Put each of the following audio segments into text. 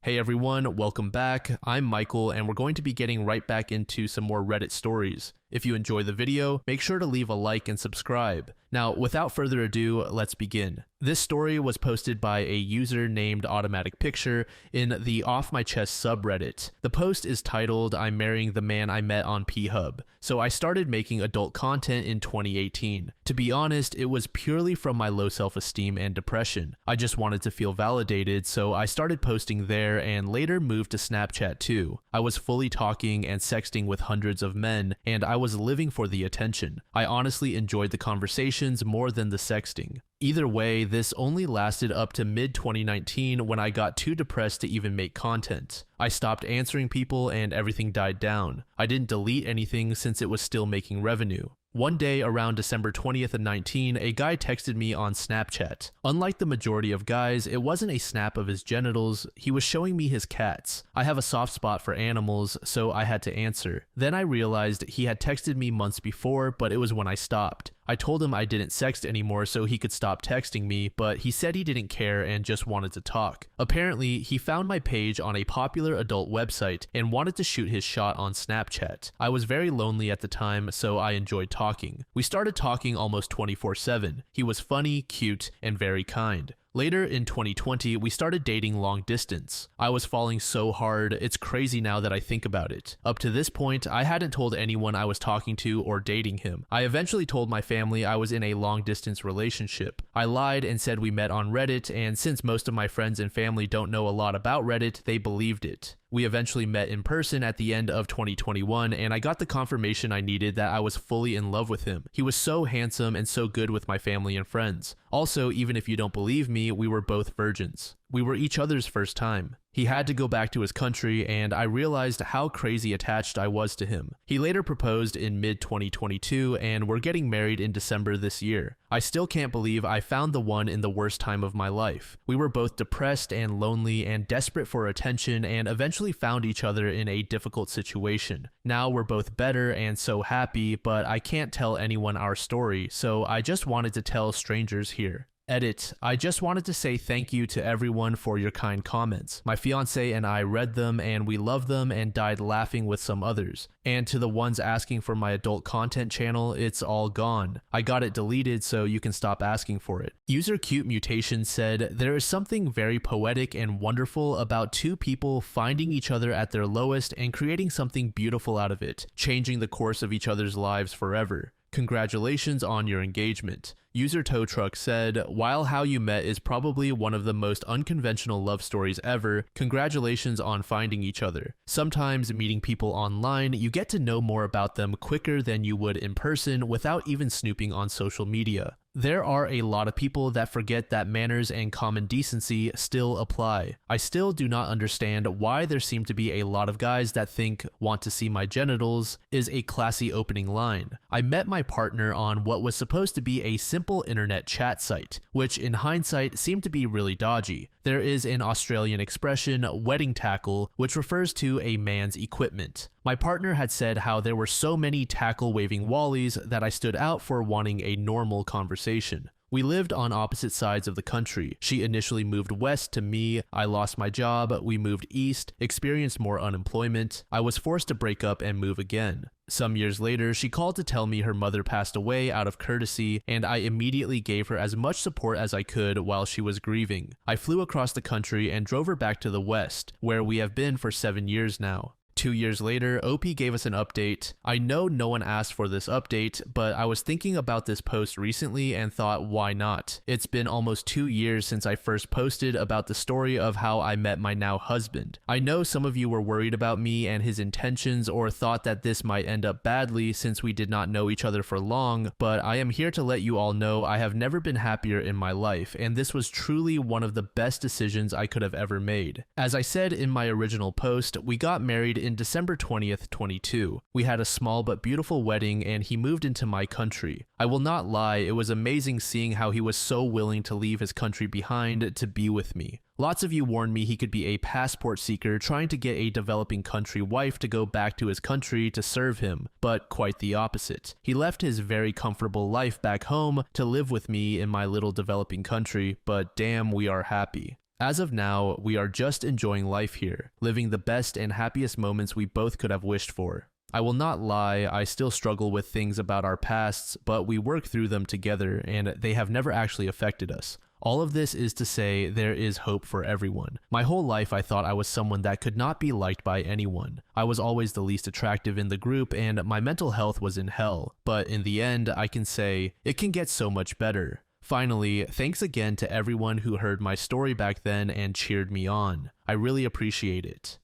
Hey everyone, welcome back. I'm Michael and we're going to be getting right back into some more Reddit stories. If you enjoy the video, make sure to leave a like and subscribe. Now, without further ado, let's begin. This story was posted by a user named Automatic Picture in the Off My Chest subreddit. The post is titled, "I'm marrying the man I met on P-Hub." So I started making adult content in 2018. To be honest, it was purely from my low self-esteem and depression. I just wanted to feel validated, so I started posting there and later moved to Snapchat too. I was fully talking and sexting with hundreds of men, and I was living for the attention. I honestly enjoyed the conversations more than the sexting. Either way, this only lasted up to mid-2019 when I got too depressed to even make content. I stopped answering people and everything died down. I didn't delete anything since it was still making revenue. One day around December 20th of 19, a guy texted me on Snapchat. Unlike the majority of guys, it wasn't a snap of his genitals, he was showing me his cats. I have a soft spot for animals, so I had to answer. Then I realized he had texted me months before, but it was when I stopped. I told him I didn't sext anymore so he could stop texting me, but he said he didn't care and just wanted to talk. Apparently, he found my page on a popular adult website and wanted to shoot his shot on Snapchat. I was very lonely at the time, so I enjoyed talking. We started talking almost 24/7. He was funny, cute, and very kind. Later in 2020, we started dating long distance. I was falling so hard, it's crazy now that I think about it. Up to this point, I hadn't told anyone I was talking to or dating him. I eventually told my family I was in a long distance relationship. I lied and said we met on Reddit, and since most of my friends and family don't know a lot about Reddit, they believed it. We eventually met in person at the end of 2021, and I got the confirmation I needed that I was fully in love with him. He was so handsome and so good with my family and friends. Also, even if you don't believe me, we were both virgins. We were each other's first time. He had to go back to his country, and I realized how crazy attached I was to him. He later proposed in mid-2022, and we're getting married in December this year. I still can't believe I found the one in the worst time of my life. We were both depressed and lonely and desperate for attention, and eventually found each other in a difficult situation. Now we're both better and so happy, but I can't tell anyone our story, so I just wanted to tell strangers here. Edit. I just wanted to say thank you to everyone for your kind comments. My fiance and I read them and we loved them and died laughing with some others. And to the ones asking for my adult content channel, it's all gone. I got it deleted so you can stop asking for it. User Cute Mutation said, "There is something very poetic and wonderful about two people finding each other at their lowest and creating something beautiful out of it, changing the course of each other's lives forever. Congratulations on your engagement." User Tow Truck said, "While how you met is probably one of the most unconventional love stories ever, congratulations on finding each other. Sometimes meeting people online, you get to know more about them quicker than you would in person without even snooping on social media. There are a lot of people that forget that manners and common decency still apply. I still do not understand why there seem to be a lot of guys that think 'want to see my genitals' is a classy opening line. I met my partner on what was supposed to be a simple internet chat site, which in hindsight seemed to be really dodgy. There is an Australian expression, wedding tackle, which refers to a man's equipment. My partner had said how there were so many tackle-waving wallies that I stood out for wanting a normal conversation. We lived on opposite sides of the country. She initially moved west to me, I lost my job, we moved east, experienced more unemployment, I was forced to break up and move again. Some years later, she called to tell me her mother passed away out of courtesy, and I immediately gave her as much support as I could while she was grieving. I flew across the country and drove her back to the west, where we have been for 7 years now. 2 years later, OP gave us an update. I know no one asked for this update, but I was thinking about this post recently and thought, why not? It's been almost 2 years since I first posted about the story of how I met my now husband. I know some of you were worried about me and his intentions or thought that this might end up badly since we did not know each other for long, but I am here to let you all know I have never been happier in my life, and this was truly one of the best decisions I could have ever made. As I said in my original post, we got married in December 20th, 22. We had a small but beautiful wedding and he moved into my country. I will not lie, it was amazing seeing how he was so willing to leave his country behind to be with me. Lots of you warned me he could be a passport seeker trying to get a developing country wife to go back to his country to serve him, but quite the opposite. He left his very comfortable life back home to live with me in my little developing country, but damn, we are happy. As of now, we are just enjoying life here, living the best and happiest moments we both could have wished for. I will not lie, I still struggle with things about our pasts, but we work through them together and they have never actually affected us. All of this is to say there is hope for everyone. My whole life I thought I was someone that could not be liked by anyone. I was always the least attractive in the group and my mental health was in hell. But in the end, I can say, it can get so much better. Finally, thanks again to everyone who heard my story back then and cheered me on. I really appreciate it.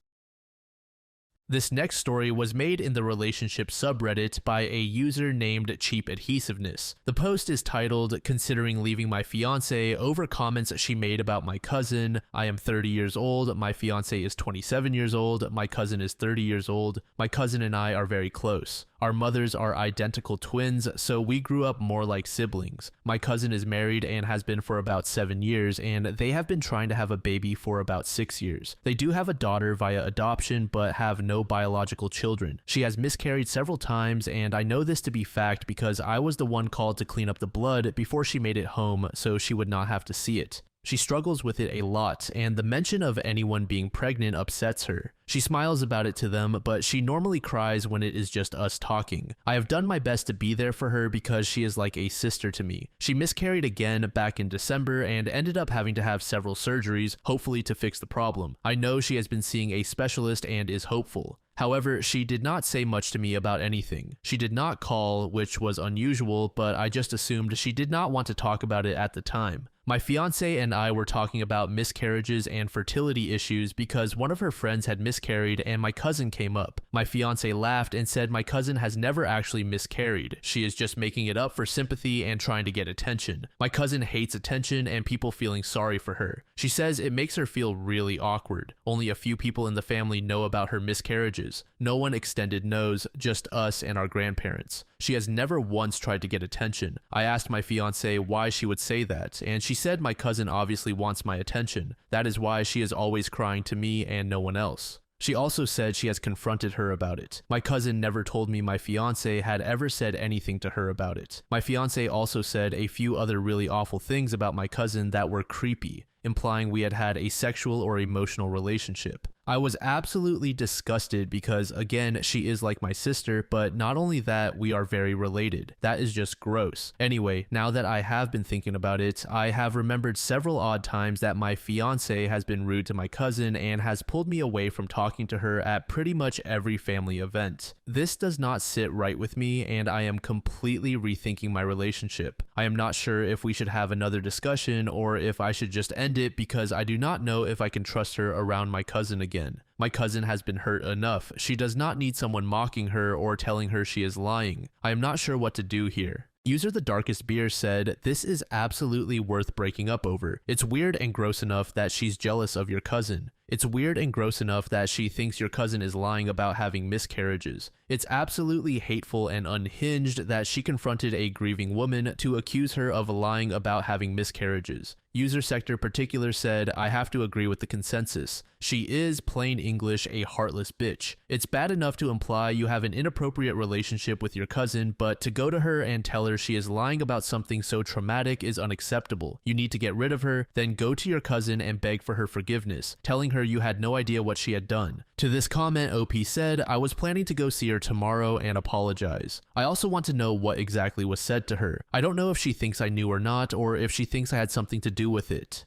This next story was made in the relationship subreddit by a user named Cheap Adhesiveness. The post is titled, "Considering Leaving My Fiancé Over Comments She Made About My Cousin. I am 30 years old, my fiancé is 27 years old, my cousin is 30 years old, my cousin and I are very close. Our mothers are identical twins, so we grew up more like siblings. My cousin is married and has been for about 7 years, and they have been trying to have a baby for about 6 years. They do have a daughter via adoption, but have no biological children. She has miscarried several times, and I know this to be fact because I was the one called to clean up the blood before she made it home so she would not have to see it. She struggles with it a lot, and the mention of anyone being pregnant upsets her. She smiles about it to them, but she normally cries when it is just us talking. I have done my best to be there for her because she is like a sister to me. She miscarried again back in December and ended up having to have several surgeries, hopefully to fix the problem. I know she has been seeing a specialist and is hopeful. However, she did not say much to me about anything. She did not call, which was unusual, but I just assumed she did not want to talk about it at the time. My fiancé and I were talking about miscarriages and fertility issues because one of her friends had miscarried and my cousin came up. My fiancé laughed and said my cousin has never actually miscarried. She is just making it up for sympathy and trying to get attention. My cousin hates attention and people feeling sorry for her. She says it makes her feel really awkward. Only a few people in the family know about her miscarriages. No one extended knows, just us and our grandparents. She has never once tried to get attention. I asked my fiancé why she would say that, and she said my cousin obviously wants my attention. That is why she is always crying to me and no one else. She also said she has confronted her about it. My cousin never told me my fiancé had ever said anything to her about it. My fiancé also said a few other really awful things about my cousin that were creepy, implying we had had a sexual or emotional relationship. I was absolutely disgusted because, again, she is like my sister, but not only that, we are very related. That is just gross. Anyway, now that I have been thinking about it, I have remembered several odd times that my fiancé has been rude to my cousin and has pulled me away from talking to her at pretty much every family event. This does not sit right with me, and I am completely rethinking my relationship. I am not sure if we should have another discussion or if I should just end it because I do not know if I can trust her around my cousin again. My cousin has been hurt enough. She does not need someone mocking her or telling her she is lying. I am not sure what to do here. User The Darkest Beer said, "This is absolutely worth breaking up over. It's weird and gross enough that she's jealous of your cousin. It's weird and gross enough that she thinks your cousin is lying about having miscarriages. It's absolutely hateful and unhinged that she confronted a grieving woman to accuse her of lying about having miscarriages." User Sector Particular said, "I have to agree with the consensus. She is, plain English, a heartless bitch. It's bad enough to imply you have an inappropriate relationship with your cousin, but to go to her and tell her she is lying about something so traumatic is unacceptable. You need to get rid of her, then go to your cousin and beg for her forgiveness, telling her you had no idea what she had done." To this comment, OP said, "I was planning to go see her tomorrow and apologize. I also want to know what exactly was said to her. I don't know if she thinks I knew or not, or if she thinks I had something to do with it."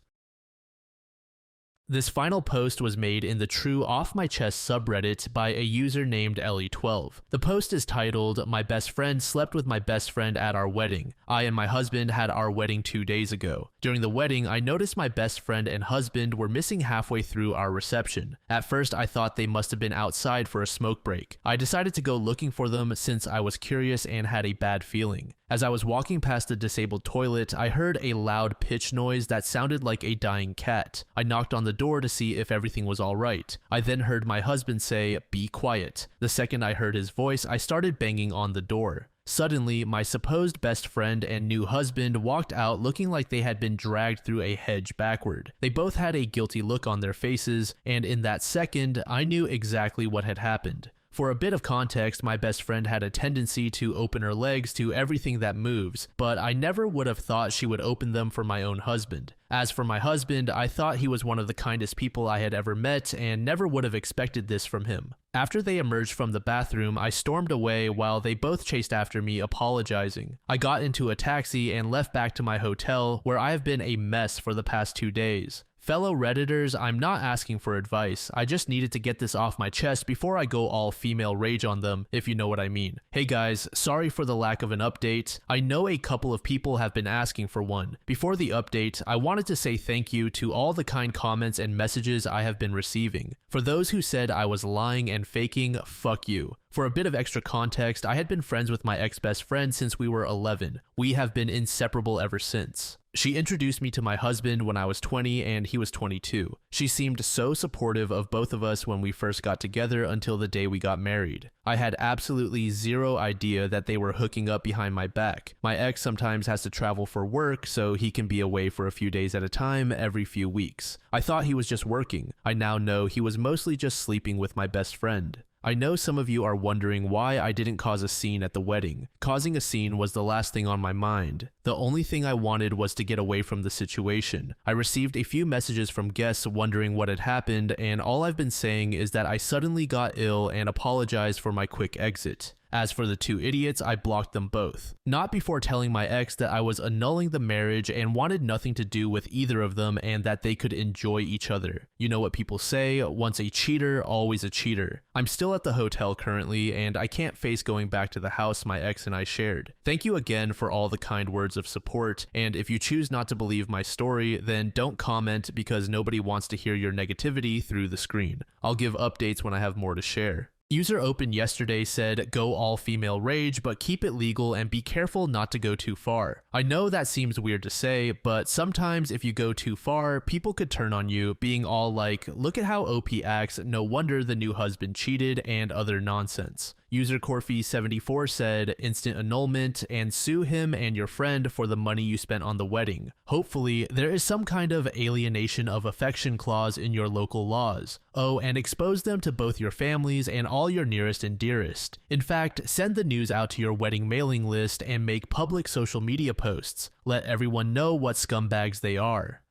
This final post was made in the True Off My Chest subreddit by a user named Ellie12. The post is titled, "My best friend slept with my best friend at our wedding. I and my husband had our wedding 2 days ago. During the wedding, I noticed my best friend and husband were missing halfway through our reception. At first, I thought they must have been outside for a smoke break. I decided to go looking for them since I was curious and had a bad feeling. As I was walking past the disabled toilet, I heard a loud pitch noise that sounded like a dying cat. I knocked on the door to see if everything was alright. I then heard my husband say, 'Be quiet.' The second I heard his voice, I started banging on the door. Suddenly, my supposed best friend and new husband walked out looking like they had been dragged through a hedge backward. They both had a guilty look on their faces, and in that second, I knew exactly what had happened. For a bit of context, my best friend had a tendency to open her legs to everything that moves, but I never would have thought she would open them for my own husband. As for my husband, I thought he was one of the kindest people I had ever met and never would have expected this from him. After they emerged from the bathroom, I stormed away while they both chased after me, apologizing. I got into a taxi and left back to my hotel, where I have been a mess for the past 2 days. Fellow Redditors, I'm not asking for advice. I just needed to get this off my chest before I go all female rage on them, if you know what I mean. Hey guys, sorry for the lack of an update. I know a couple of people have been asking for one. Before the update, I wanted to say thank you to all the kind comments and messages I have been receiving. For those who said I was lying and faking, fuck you. For a bit of extra context, I had been friends with my ex-best friend since we were 11. We have been inseparable ever since. She introduced me to my husband when I was 20 and he was 22. She seemed so supportive of both of us when we first got together until the day we got married. I had absolutely zero idea that they were hooking up behind my back. My ex sometimes has to travel for work, so he can be away for a few days at a time every few weeks. I thought he was just working. I now know he was mostly just sleeping with my best friend. I know some of you are wondering why I didn't cause a scene at the wedding. Causing a scene was the last thing on my mind. The only thing I wanted was to get away from the situation. I received a few messages from guests wondering what had happened, and all I've been saying is that I suddenly got ill and apologized for my quick exit. As for the two idiots, I blocked them both. Not before telling my ex that I was annulling the marriage and wanted nothing to do with either of them and that they could enjoy each other. You know what people say, once a cheater, always a cheater. I'm still at the hotel currently and I can't face going back to the house my ex and I shared. Thank you again for all the kind words of support, and if you choose not to believe my story, then don't comment because nobody wants to hear your negativity through the screen. I'll give updates when I have more to share. User Open yesterday said, go all female rage, but keep it legal and be careful not to go too far. I know that seems weird to say, but sometimes if you go too far, people could turn on you, being all like, look at how OP acts, no wonder the new husband cheated, and other nonsense. User Corfy74 said, instant annulment and sue him and your friend for the money you spent on the wedding. Hopefully, there is some kind of alienation of affection clause in your local laws. Oh, and expose them to both your families and all your nearest and dearest. In fact, send the news out to your wedding mailing list and make public social media posts. Let everyone know what scumbags they are.